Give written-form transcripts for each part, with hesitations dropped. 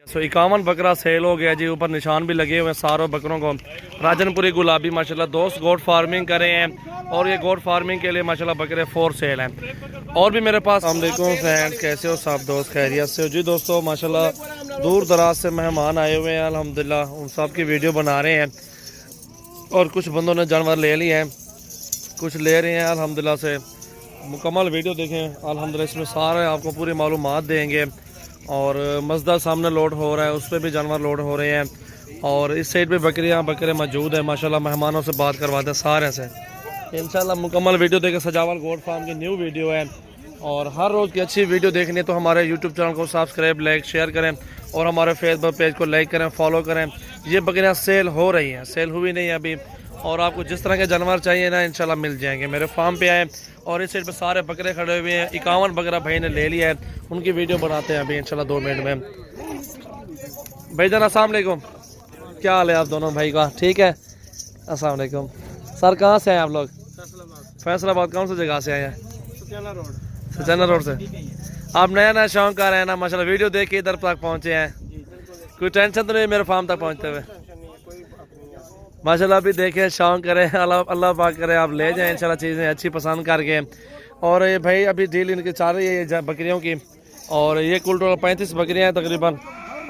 51 बकरा सेल हो गया जी। ऊपर निशान भी लगे हुए हैं सारों बकरों को। राजनपुरी गुलाबी माशाल्लाह दोस्त गोट फार्मिंग करे हैं और ये गोट फार्मिंग के लिए माशाल्लाह बकरे 4 सेल हैं। और भी मेरे पास अस्सलामुअलैकुम फ्रेंड्स, कैसे हो सब दोस्त, खैरियत से हो जी। दोस्तों माशाल्लाह दूर दराज से मेहमान आए हुए हैं अल्हम्दुलिल्लाह, उन सब की वीडियो बना रहे हैं। और कुछ बंदों ने जानवर ले लिए हैं, कुछ ले रहे हैं अल्हम्दुलिल्लाह से। मुकम्मल वीडियो देखें अल्हम्दुलिल्लाह, इसमें सारे आपको पूरी मालूमात देंगे। और मस्जिद सामने लोड हो रहा है, उस पर भी जानवर लोड हो रहे हैं। और इस साइड पे बकरे मौजूद हैं माशाल्लाह। मेहमानों से बात करवाते हैं सारे से इंशाल्लाह। मुकम्मल वीडियो देखें। सजावल गोट फार्म की न्यू वीडियो है और हर रोज़ की अच्छी वीडियो देखनी है तो हमारे यूट्यूब चैनल को सब्सक्राइब, लाइक, शेयर करें और हमारे फेसबुक पेज को लाइक करें, फॉलो करें। ये बकरियाँ सेल हो रही हैं, सेल हुई नहीं है अभी। और आपको जिस तरह के जानवर चाहिए ना इंशाल्लाह मिल जाएंगे। मेरे फार्म पे आए और इस साइड पे सारे बकरे खड़े हुए हैं। 51 बकरा भाई ने ले लिया है, उनकी वीडियो बनाते हैं अभी इंशाल्लाह 2 मिनट में। भाईजान अस्सलाम वालेकुम, क्या हाल है आप दोनों भाई का? ठीक है, अस्सलाम वालेकुम। सर कहाँ से हैं आप लोग? फैसलाबाद। कौन सी जगह से आए हैं? सुचैना रोड से। आप नया नया शौक कर रहे हैं ना माशाल्लाह, वीडियो देख के इधर तक पहुँचे हैं। कोई टेंशन तो नहीं मेरे फार्म तक पहुँचते हुए? माशाल्लाह अभी देखें, शौक करें, अल्लाह पाक करे आप ले जाएं इंशाल्लाह चीज़ें अच्छी पसंद करके। और ये भाई अभी डील इनकी चल रही है ये बकरियों की। और ये कुल टोटल 35 बकरियाँ हैं तकरीबन।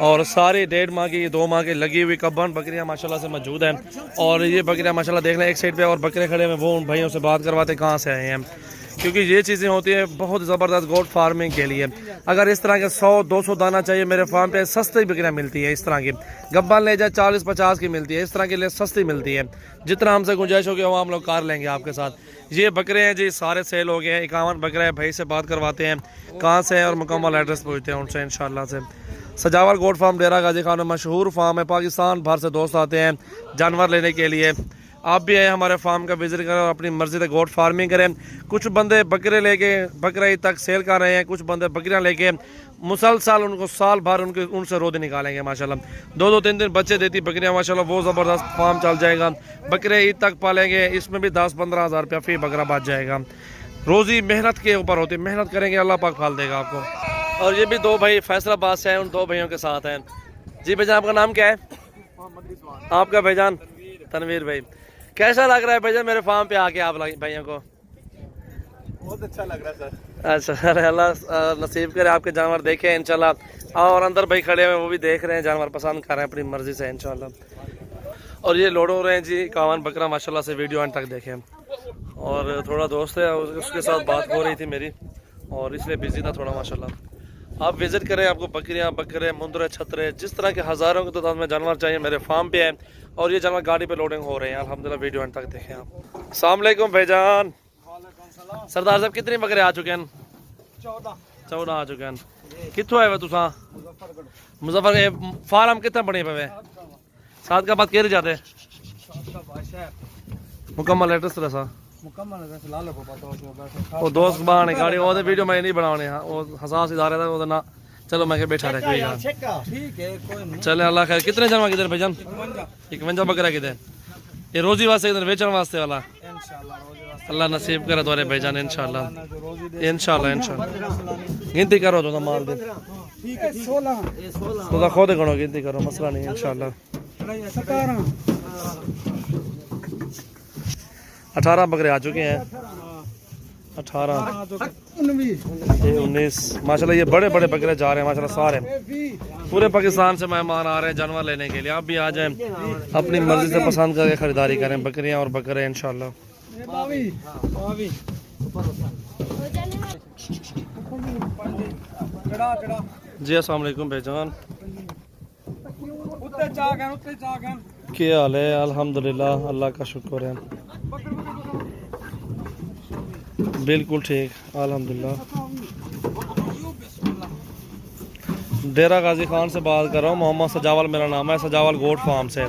और सारी 1.5 माह की 2 माह की लगी हुई कब्बन बकरियाँ माशाल्लाह से मौजूद हैं। और ये बकरियाँ माशाल्लाह देख लें, एक साइड पे और बकरे खड़े हैं, वो उन भाइयों से बात करवाते कहाँ से आए हैं, क्योंकि ये चीज़ें होती हैं बहुत ज़बरदस्त गोट फार्मिंग के लिए। अगर इस तरह के 100-200 दाना चाहिए मेरे फार्म पे सस्ती बकरियाँ मिलती है। इस तरह की गब्बन ले जाए 40-50 की मिलती है, इस तरह के लिए सस्ती मिलती है। जितना हमसे गुंजाइश होगी वो हम लोग कार लेंगे आपके साथ। ये बकरे हैं जी, सारे सेल हो गए हैं। 51 बकरे हैं, भाई से बात करवाते हैं कहाँ से हैं और मुकम्मल एड्रेस पूछते हैं उनसे इंशाल्लाह से। सजावल गोट फार्म डेरा गाजी खान में मशहूर फार्म है, पाकिस्तान भर से दोस्त आते हैं जानवर लेने के लिए। आप भी आए हमारे फार्म का विजिट करें और अपनी मर्जी से गोट फार्मिंग करें। कुछ बंदे बकरे लेके बकरा ईद तक सेल कर रहे हैं, कुछ बंदे बकरियां लेके मुसलसल उनको साल भर उनसे रोदे निकालेंगे माशाल्लाह। 2-2, 3-3 बच्चे देती बकरियां माशाल्लाह, वो ज़बरदस्त फार्म चल जाएगा। बकरे ईद तक पालेंगे, इसमें भी 10-15 हज़ार रुपया फी बकरा बच जाएगा। रोज़ी मेहनत के ऊपर होती है, मेहनत करेंगे अल्लाह पाक फल देगा आपको। और ये भी 2 भाई फैसलाबाद से हैं, उन 2 भाइयों के साथ हैं जी। भाईजान आपका नाम क्या है? आपका भाईजान? तनवीर भाई। कैसा लग रहा है भाईजान मेरे फार्म पे आके आप भाइयों को? बहुत अच्छा लग रहा है सर। अच्छा सर, अल्लाह नसीब करे आपके जानवर देखे इंशाल्लाह। और अंदर भाई खड़े हुए वो भी देख रहे हैं, जानवर पसंद कर रहे हैं अपनी मर्जी से इंशाल्लाह। और ये लोड हो रहे हैं जी 51 बकरा माशाल्लाह से, वीडियो अंत तक देखें। और थोड़ा दोस्त है उसके साथ बात हो रही थी मेरी और इसलिए बिजी था थोड़ा माशाल्लाह। आप विजिट करें, आपको बकरियां, बकरे, मुंदरे, छतरे, जिस तरह के हज़ारों की तादाद में जानवर चाहिए मेरे फार्म पे है। और ये जानवर गाड़ी पे लोडिंग हो रहे हैं अल्हम्दुलिल्लाह, वीडियो अंत तक देखें आप। अस्सलाम वालेकुम भाईजान। सरदार साहब कितने बकरे आ चुके हैं? 14 आ चुके हैं। कितों आए हुए तुसा? मुजफ्फर। फार्म कितना बने पे? 7 का बाद केर जाते मुकम्मल एड्रेस रहा वो दोस्त बाने गाड़ी वो वीडियो मैं नहीं बनाने। हाँ वो हसास इदारे था वो ना, चलो मैं बैठा रहा कोई यार ठीक है कोई नहीं। चले अल्लाह खैर। कितने जानवर किधर भाईजान? 51 बकरा किधर? ये रोजी वास्ते किधर बेचने वास्ते वाला? अल्लाह नसीब करे तुम्हारे भाईजान इंशाल्लाह इंशाल्लाह इंशाल्लाह। गिनती करो तो माल दे तो खुद गणो, गिनती करो, मसला नहीं इंशाल्लाह। 18 बकरे आ चुके हैं। 18 19 माशाल्लाह। ये बड़े बड़े बकरे जा रहे हैं माशाल्लाह, सारे पूरे पाकिस्तान से मेहमान आ रहे हैं जानवर लेने के लिए। आप भी आ जाएं, अपनी मर्जी से पसंद करके खरीदारी करें बकरियां और बकरे इंशाल्लाह। जी अस्सलाम वालेकुम भाईजान, क्या हाल है? अल्हम्दुलिल्लाह, अल्लाह का शुक्र है, बिल्कुल ठीक अल्हम्दुलिल्लाह। डेरा गाजी खान से बात कर रहा हूँ, मोहम्मद सजावल मेरा नाम है, सजावल गोट फार्म से।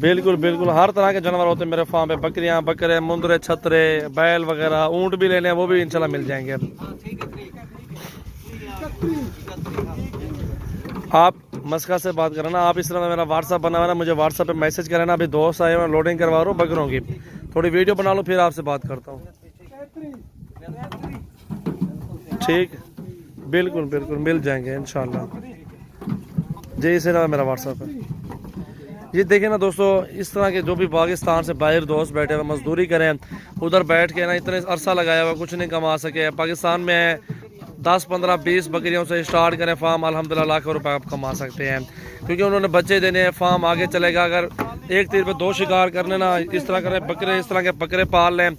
बिल्कुल बिल्कुल हर तरह के जानवर होते हैं मेरे फार्म पे। बकरियां, बकरे, मुंदरे, छतरे, बैल वगैरह, ऊँट भी लेने हैं वो भी इंशाल्लाह मिल जाएंगे। आप मस्का से बात करना, आप इस तरह मेरा व्हाट्सअप बना हुआ है, मुझे व्हाट्सअप पे मैसेज करना। अभी दोस्त आए हुए लोडिंग करवा रहा हूँ बकरों की, थोड़ी वीडियो बना लो फिर आपसे बात करता हूँ। ठीक, बिल्कुल बिल्कुल मिल जाएंगे इंशाल्लाह। जी इसे ना मेरा व्हाट्सएप है। ये देखें ना दोस्तों, इस तरह के जो भी पाकिस्तान से बाहर दोस्त बैठे हुए मजदूरी करें, उधर बैठ के ना इतने अरसा लगाया हुआ कुछ नहीं कमा सके, पाकिस्तान में 10 15 20 बकरियों से स्टार्ट करें फार्म, अल्हम्दुलिल्लाह लाखों रुपए आप कमा सकते हैं, क्योंकि उन्होंने बच्चे देने हैं, फार्म आगे चलेगा। अगर एक तीर पे 2 शिकार करने ना, इस तरह करें बकरे, इस तरह के बकरे पाल लें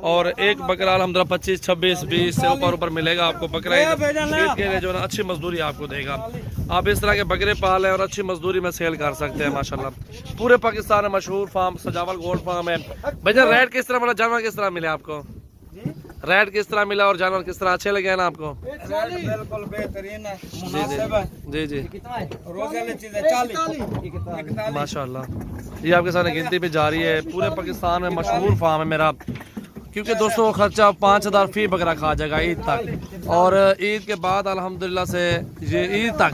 और एक बकरा अल्हम्दुलिल्लाह 25 26 20 से ऊपर मिलेगा आपको बकरा, ईद के लिए जो है ना अच्छी मजदूरी आपको देगा। आप इस तरह के बकरे पाल लें और अच्छी मजदूरी में सेल कर सकते हैं माशाल्लाह। पूरे पाकिस्तान में मशहूर फार्म सजावल गोल्ड फार्म है। भैया रेट किस तरह मिला, जानवर किस तरह मिले आपको, रेट किस तरह मिला और जानवर किस तरह अच्छे लगे हैं ना आपको? बिल्कुल बेहतरीन है, मुनासिब है। जी जी रोज़ वाली चीज़ है 40 माशाल्लाह। ये आपके सामने गिनती पे जा रही है। पूरे पाकिस्तान में मशहूर फार्म है मेरा, क्योंकि दोस्तों खर्चा 5000 फी बकरा खा जाएगा ईद तक, और ईद के बाद अल्हम्दुलिल्लाह से ये ईद तक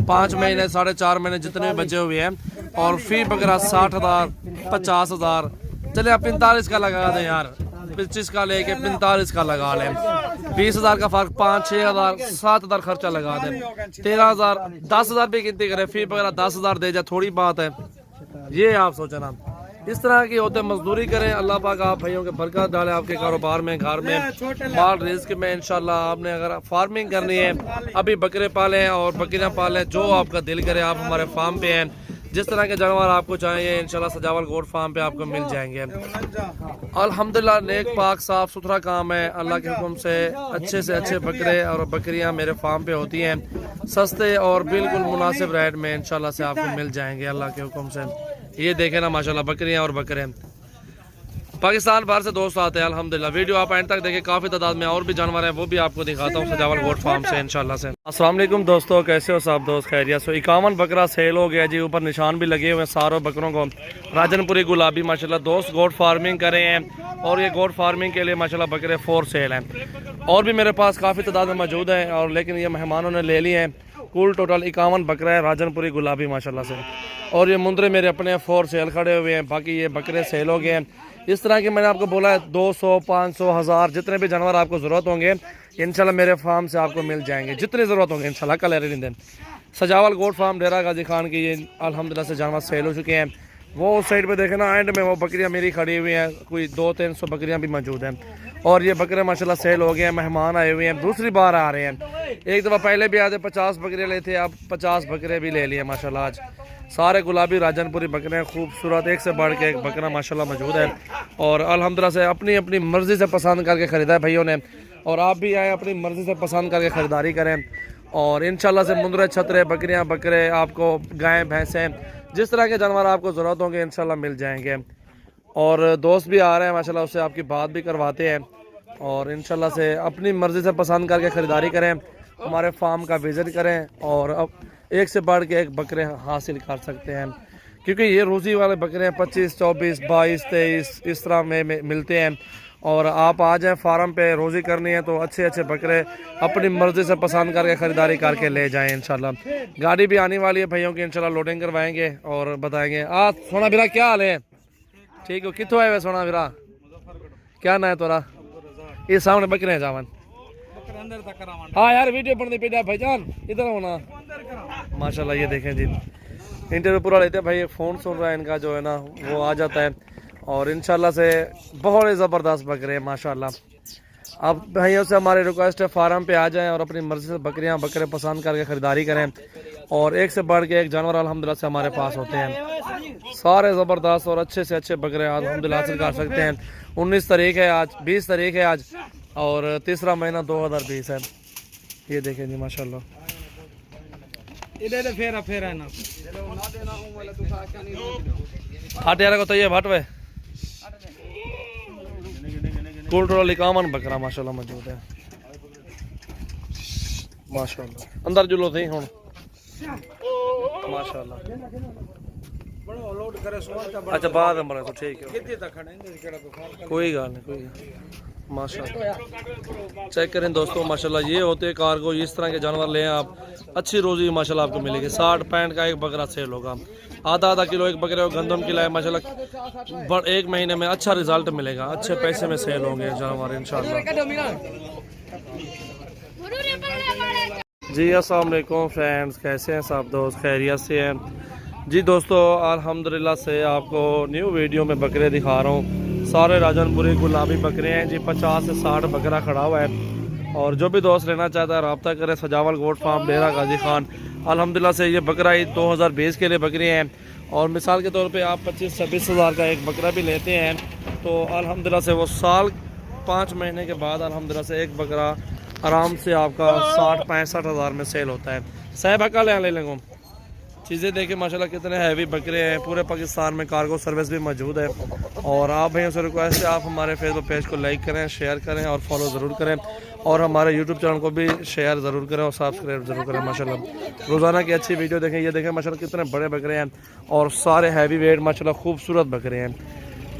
5 महीने 4.5 महीने जितने भी बचे हुए हैं, और फी बकरा 60,000 50,000, चले आप 45 का लगा दें यार, 25 का लेके 45 का लगा लें, 20,000 का फर्क, 5 6,000 7,000 खर्चा लगा दें, 13,000 10,000 भी गिनती करें, फी वगैरह 10,000 दे जाए, थोड़ी बात है ये आप सोचना। इस तरह की होते मजदूरी करें, अल्लाह पाक आप भाइयों के बरकत डाले आपके कारोबार में, घर में, माल रिस्क में इंशाल्लाह। आपने अगर फार्मिंग करनी है अभी बकरे पालें और बकरियां पालें, जो आपका दिल करे। आप हमारे फार्म पे हैं, जिस तरह के जानवर आपको चाहिए इंशाल्लाह सजावल गोट फार्म पे आपको मिल जाएंगे। अल्हम्दुलिल्लाह नेक पाक साफ सुथरा काम है, अल्लाह के हुक्म से अच्छे बकरे और बकरियां मेरे फार्म पे होती हैं, सस्ते और बिल्कुल मुनासिब रेट में इंशाल्लाह से आपको मिल जाएंगे अल्लाह के हुक्म से। ये देखें ना माशाल्लाह बकरियां और बकरे, पाकिस्तान बाहर से दोस्त आते हैं अल्हम्दुलिल्लाह। वीडियो आप एंड तक देखें, काफ़ी तादाद में और भी जानवर हैं, वो भी आपको दिखाता हूँ सजावल गोट फार्म से इंशाल्लाह से। अस्सलाम वालेकुम दोस्तों, कैसे हो सब दोस्त, खैरियत से? 51 बकरा सेल हो गया जी, ऊपर निशान भी लगे हुए हैं सारों बकरों को, राजनपुरी गुलाबी माशाल्लाह। दोस्त गोट फार्मिंग करे हैं और ये गोट फार्मिंग के लिए माशाल्लाह बकरे 4 सेल हैं, और भी मेरे पास काफ़ी तादाद में मौजूद हैं, और लेकिन ये मेहमानों ने ले लिए हैं। कुल टोटल 51 बकरा है राजनपुरी गुलाबी माशाल्लाह से, और ये मुंदरे मेरे अपने 4 सेल खड़े हुए हैं, बाकी ये बकरे सेल हो गए हैं। इस तरह के मैंने आपको बोला है 200 500 1000 जितने भी जानवर आपको ज़रूरत होंगे इंशाल्लाह मेरे फार्म से आपको मिल जाएंगे, जितनी ज़रूरत होंगे इंशाल्लाह। कल दिन सजावल गोट फार्म डेरा गाजी खान की ये अल्हम्दुलिल्लाह से जानवर सेल हो चुके हैं। वो उस साइड पे देखे ना एंड में वो बकरियां मेरी खड़ी हुई हैं, कोई 200-300 बकरियां भी मौजूद हैं, और ये बकरे माशाल्लाह सेल हो गए हैं। मेहमान आए हुए हैं, दूसरी बार आ रहे हैं, एक दफ़ा पहले भी आए थे 50 बकरे ले थे, अब 50 बकरे भी ले लिए माशाल्लाह। आज सारे गुलाबी राजनपुरी बकरे हैं, खूबसूरत, एक से बढ़ के एक बकरा माशाल्लाह मौजूद है, और अल्हम्दुलिल्लाह से अपनी अपनी मर्ज़ी से पसंद करके ख़रीदा है भाइयों ने, और आप भी आए अपनी मर्ज़ी से पसंद करके ख़रीदारी करें, और इंशाल्लाह से मुंदरे छतरे बकरियां बकरे आपको गायें भैंसें जिस तरह के जानवर आपको ज़रूरत होंगे इंशाल्लाह मिल जाएंगे। और दोस्त भी आ रहे हैं माशाल्लाह, उससे आपकी बात भी करवाते हैं, और इंशाल्लाह से अपनी मर्ज़ी से पसंद करके ख़रीदारी करें, हमारे फार्म का विज़िट करें, और अब एक से बढ़ के एक बकरे हासिल कर सकते हैं, क्योंकि ये रोज़ी वाले बकरे हैं 25 24 22 23 इस तरह में मिलते हैं। और आप आ जाएं फार्म पे, रोज़ी करनी है तो अच्छे अच्छे बकरे अपनी मर्ज़ी से पसंद करके ख़रीदारी करके ले जाएं इंशाल्लाह। गाड़ी भी आने वाली है भाइयों की, इंशाल्लाह लोडिंग करवाएंगे और बताएंगे। सोना बिरा क्या हाल है? ठीक हो, कितों आए हुए सोना बिरा? क्या ना है तोरा? ये सामने बकरे हैं जावन। हाँ यार वीडियो बनने पे भाईजान इधर होना माशाल्लाह। ये देखें जी इंटरव्यू पूरा लेते हैं भाई, फ़ोन सुन रहा है इनका जो है ना वो आ जाता है, और इंशाल्लाह से बहुत ही ज़बरदस्त बकरे हैं माशाल्लाह। अब भाइयों से हमारी रिक्वेस्ट है फार्म पे आ जाएं और अपनी मर्ज़ी से बकरियां बकरे पसंद करके ख़रीदारी करें, और एक से बढ़ के एक जानवर अल्हम्दुलिल्लाह से हमारे पास होते हैं, सारे ज़बरदस्त और अच्छे से अच्छे बकरे अल्हम्दुलिल्लाह हासिल कर सकते हैं। 19 तारीख है आज, 20 तारीख है आज, और तीसरा महीना 2020 है। ये देखें जी माशाल्लाह। फेरा ना हाट यार को तो ये भटवे कुल टोटल 51 बकरा माशाल्लाह मौजूद है माशाल्लाह। अंदर जुलो थी हुन माशाल्लाह। अच्छा बाद में तो ठीक है, कोई गल नहीं, कोई गल। माशाल्लाह चेक करें दोस्तों माशाल्लाह ये होते हैं कार्गो। इस तरह के जानवर लें आप, अच्छी रोजी माशाल्लाह आपको मिलेगी। 60-65 का एक बकरा सेल होगा, आधा किलो एक बकरे को गंदम की लाए माशाल्लाह, एक महीने में अच्छा रिजल्ट मिलेगा, अच्छे पैसे में सेल होंगे जानवर इंशाल्लाह। जी अस्सलाम वालेकुम फ्रेंड्स, कैसे हैं सब दोस्त, खैरियत से हैं जी दोस्तों। अल्हम्दुलिल्लाह से आपको न्यू वीडियो में बकरे दिखा रहा हूँ। सारे राजनपुरी गुलाबी बकरे हैं जी, 50 से 60 बकरा खड़ा हुआ है। और जो भी दोस्त लेना चाहता है रब्ता करें, सजावल गोट फार्म डेरा गाजी खान। अल्हम्दुलिल्लाह से ये बकरा ईद 2020 के लिए बकरे हैं। और मिसाल के तौर पे आप 25-26 हज़ार का एक बकरा भी लेते हैं तो अल्हम्दुलिल्लाह से वो साल 5 महीने के बाद अल्हम्दुलिल्लाह से एक बकरा आराम से आपका 60-65 हज़ार में सेल होता है। साहब का ले लेंगे चीज़ें देखें माशाल्लाह कितने हैवी बकरे हैं। पूरे पाकिस्तान में कार्गो सर्विस भी मौजूद है। और आप भाइयों से रिक्वेस्ट है आप हमारे फेसबुक पेज को लाइक करें, शेयर करें और फॉलो ज़रूर करें। और हमारे यूट्यूब चैनल को भी शेयर ज़रूर करें और सब्सक्राइब ज़रूर करें। माशाल्लाह रोज़ाना की अच्छी वीडियो देखें। ये देखें माशाल्लाह कितने बड़े बकरे हैं और सारे हैवी वेट माशाल्लाह खूबसूरत बकरे हैं।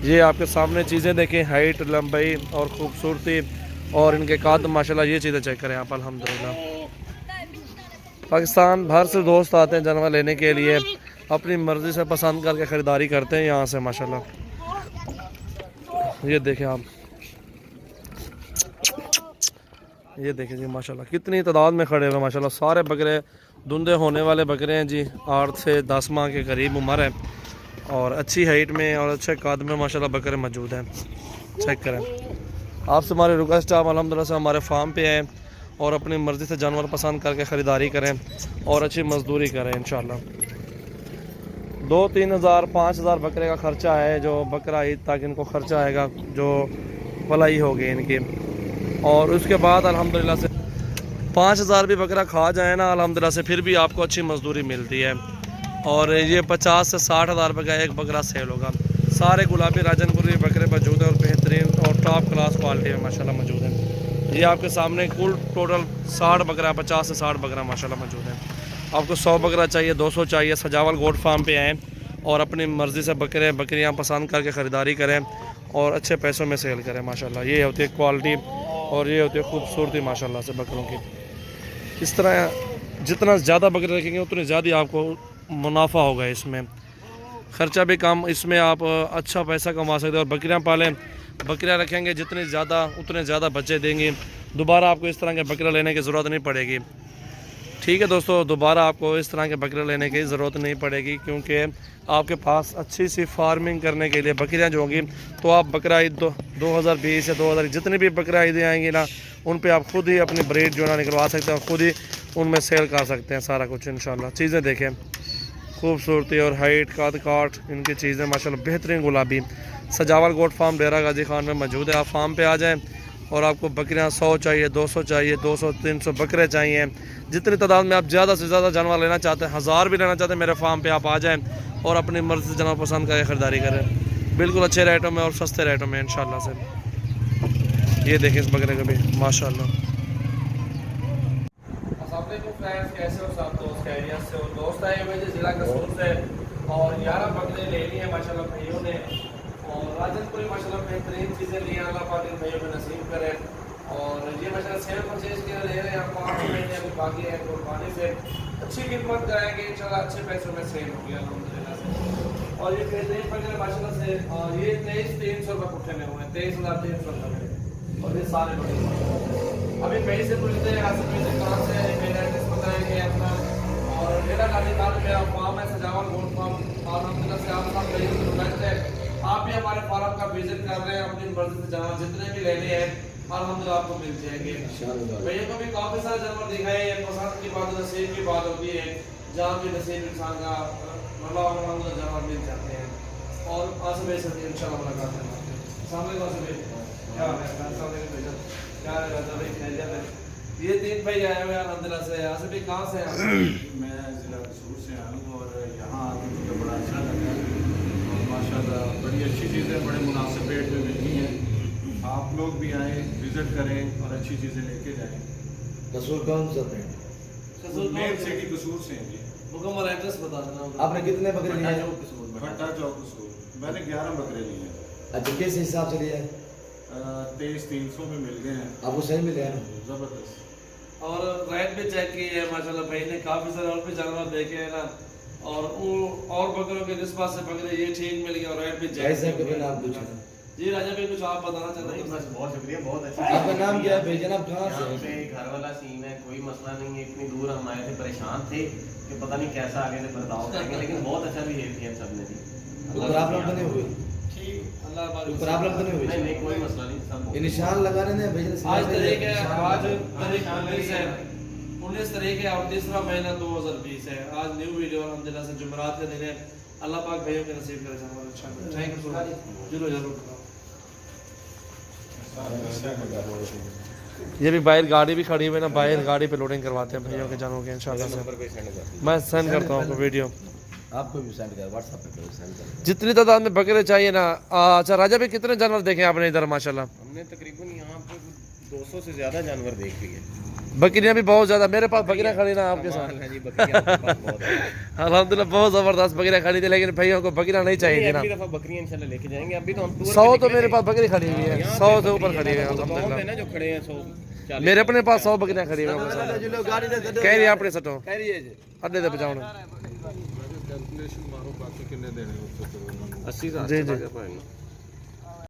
ये आपके सामने चीज़ें देखें, हाइट, लंबाई और खूबसूरती और इनके कद माशाल्लाह, ये चीज़ें चेक करें आप। अल्हम्दुलिल्लाह पाकिस्तान भर से दोस्त आते हैं जानवर लेने के लिए, अपनी मर्ज़ी से पसंद करके ख़रीदारी करते हैं यहाँ से माशाल्लाह। ये देखें आप, ये देखें जी माशाल्लाह कितनी तादाद में खड़े हुए माशाल्लाह। सारे बकरे धुंधे होने वाले बकरे हैं जी, 8 से 10 माह के करीब उम्र है और अच्छी हाइट में और अच्छे कद में माशाल्लाह बकरे मौजूद हैं। चेक करें। आपसे हमारी रिक्वेस्ट है आप अल्हम्दुलिल्लाह से हमारे फार्म पे आएँ और अपनी मर्ज़ी से जानवर पसंद करके ख़रीदारी करें और अच्छी मजदूरी करें इंशाल्लाह। 2-3 हज़ार 5 हज़ार बकरे का ख़र्चा है जो बकरा ईद तक इनको ख़र्चा आएगा, जो पलाई होगी इनकी। और उसके बाद अल्हम्दुलिल्लाह से 5 हज़ार भी बकरा खा जाए ना अल्हम्दुलिल्लाह से फिर भी आपको अच्छी मजदूरी मिलती है। और ये 50 से 60 हज़ार रुपये का एक बकरा सेल होगा। सारे गुलाबी राजनपुरी बकरे मौजूद हैं और बेहतरीन और टॉप क्लास क्वालिटी में माशाल्लाह मौजूद हैं। ये आपके सामने कुल टोटल 60 बकरा, 50 से 60 बकरा माशाल्लाह मौजूद है। आपको 100 बकरा चाहिए, 200 चाहिए, सजावल गोट फार्म पे आएँ और अपनी मर्ज़ी से बकरियाँ पसंद करके ख़रीदारी करें और अच्छे पैसों में सेल करें माशाल्लाह। ये होती है क्वालिटी और ये होती है खूबसूरती माशाल्लाह से बकरों की। इस तरह जितना ज़्यादा बकरे रखेंगे उतनी ज़्यादा आपको मुनाफा होगा, इसमें ख़र्चा भी कम, इसमें आप अच्छा पैसा कमा सकते हैं। और बकरियाँ पालें, बकरियाँ रखेंगे जितनी ज़्यादा उतने ज़्यादा बच्चे देंगी। दोबारा आपको इस तरह के बकरे लेने की ज़रूरत नहीं पड़ेगी। ठीक है दोस्तों, दोबारा आपको इस तरह के बकरे लेने की ज़रूरत नहीं पड़ेगी क्योंकि आपके पास अच्छी सी फार्मिंग करने के लिए बकरियाँ जो होंगी तो आप बकरा ईद 2020 या 2000 जितनी भी बकरा ईदें आएंगी ना उन पे आप खुद ही अपनी ब्रीड जो है ना निकलवा सकते हैं, खुद ही उनमें सेल कर सकते हैं सारा कुछ इंशाल्लाह। चीज़ें देखें खूबसूरती और हाइट, कद काट इनकी चीज़ें माशाल्लाह बेहतरीन गुलाबी। सजावल गोट फार्म डेरा गाजी खान में मौजूद है। आप फार्म पे आ जाएं और आपको बकरियां 100 चाहिए, 200 चाहिए, 200-300 बकरे चाहिए, जितनी तादाद में आप ज़्यादा से ज़्यादा जानवर लेना चाहते हैं, 1000 भी लेना चाहते हैं, मेरे फार्म पे आप आ जाएं और अपनी मर्ज़ी से जानवर पसंद करके ख़रीदारी करें बिल्कुल अच्छे रेटों में और सस्ते रेटों में इंशाल्लाह से। ये देखें इस बकरे का भी माशाल्लाह। फ्रेंड्स कैसे हो सब दोस्त, खैरियत से हो? दोस्त आए हुए ज़िला कसूर से और 11 बकरे ले लिए हैं माशाल्लाह भाइयों ने और राजनपुरी माशाल्लाह बेहतरीन चीज़ें ली हैं, अल्लाह पाक इन भाइयों में नसीब करें। और ये माशाल्लाह सेल परचेज के ले रहे हैं, 5 महीने अभी बाकी है कुर्बानी से अच्छी कीमत कराएंगे इंशाल्लाह, अच्छे पैसों में सेल होगी अल्हम्दुलिल्लाह से। और ये बेहतरीन बकरे माशाल्लाह से ये 2300 रुपये पुट्ठे में हुए हैं, 23,300 रुपये और ये सारे बकरे। अभी कहीं से पूछते हैं कहाँ से मेरा एड्रेस बताएंगे अपना। और मेरा गाजी खान मेरा फार्म है सजावल गोट फार्म। अल्हम्दुलिल्लाह से आप सब भाइयों से रिक्वेस्ट है आप भी हमारे फार्म का विजिट कर रहे हैं, अपनी मर्जी से जानवर जितने भी लेने हैं अल्हम्दुलिल्लाह आपको मिल जाएंगे। भैया को भी काफ़ी सारे जानवर दिखाए हैं, पसंद की बात नसीब की बात होती है, जहाँ भी नसीब इंसान का मतलब जानवर मिल जाते हैं। और आसबे से इंशाल्लाह मुलाकात है। सामने क्या है क्या है ये 3 भाई आए हुए हैं अल्हम्दुलिल्लाह से। यहाँ से भी कहाँ से हैं? मैं ज़िला कसूर से आया हूँ और यहाँ आकर मुझे बड़ा अच्छा लगा और माशाल्लाह बड़ी अच्छी चीज़ें बड़े मुनासिब रेट में मिलती हैं। आप लोग भी आएँ, विज़िट करें और अच्छी चीज़ें लेके जाएँ। कसूर कौन सा है? कसूर मेन सिटी कसूर से हैं जी। मुकम्मल एड्रेस बता देना। आपने कितने बकरे लिए? भट्टा चौक कसूर। मैंने 11 बकरे लिए हैं। अच्छा किस हिसाब से लिया है? 2300 में मिल गए हैं, आपको सही मिले हैं ना? ज़बरदस्त। और रेट भी चेक की है माशाल्लाह भाई ने, काफी सारे और भी जानवर देखे हैं ना, और वो और बकरों के निस्बत से बकरे ये ठीक मिल गए और रेट भी चेक कैसे कभी नाम पूछे? जी राजा भाई कुछ आप बताना चाहते हैं? बस बहुत शुक्रिया, बहुत अच्छा। आपका नाम क्या है भाईजान, आप कहाँ यहाँ से पे हैं? घर वाला सीन है, कोई मसला नहीं है। इतनी दूर हम आए थे, परेशान थे कि पता नहीं कैसा आगे से बर्ताव करेंगे, लेकिन बहुत अच्छा बिहेव किया सबने जी। कोई प्रॉब्लम तो नहीं हुई? ठीक अल्लाह कोई बारिक। प्रॉब्लम तो नहीं हुई? नहीं नहीं, कोई मसला नहीं, सब ये निशान लगाने ने भाईजान? आज तारीख है, आज निशान- तारीख 19 है, 19 तारीख है और तीसरा महीना 2020 है। आज न्यू वीडियो अल्हम्दुलिल्लाह से जुमेरात का दिन है। अल्लाह पाक भाइयों के नसीब करे जानवर इंशाअल्लाह। Thank you so much. जरूर जरूर। ये भी बाहर गाड़ी भी खड़ी हुई है ना, बाहर गाड़ी पे लोडिंग करवाते हैं भैया के जानवरों के इंशाल्लाह से। मैं सेंड करता हूँ आपको वीडियो, आपको भी सेंड कर, व्हाट्सएप पे करो, सेंड कर। जितनी तादाद में बकरे चाहिए ना। अच्छा राजा भाई कितने जानवर देखे आपने इधर माशाल्लाह? हमने तकरीबन यहाँ पे 200 से ज्यादा जानवर देख लिए। बकरियां भी बहुत ज्यादा, मेरे पास बकरियां खड़ी ना आपके साथ। हाँ जी, बकरियां आपके पास बहुत हैं। अल्हम्दुलिल्लाह बहुत जबरदस्त बकरियां खड़ी थी, लेकिन भैया को बकरियां नहीं चाहिए थी ना। अगली दफा बकरियां इंशाल्लाह लेके जाएंगे। अभी तो हम टूर 100 पे तो निकले मेरे थे। पास बकरी खड़ी हुई है, यहाँ 100 पे से ऊपर बकरियां खड़ी हुई है बहुत है अल्हम्दुलिल्लाह। ना, जो खड़े हैं 100 40। मेरे अपने पास 100 बकरियां खड़ी हुई हैं। गाड़ी दे कह रही है अपने सटो कह रही है जी। अड्डे दे बचाओ ना। कैलकुलेशन मारो बाकी कितने देने हैं उससे फिर उन्होंने। 80 जी जी।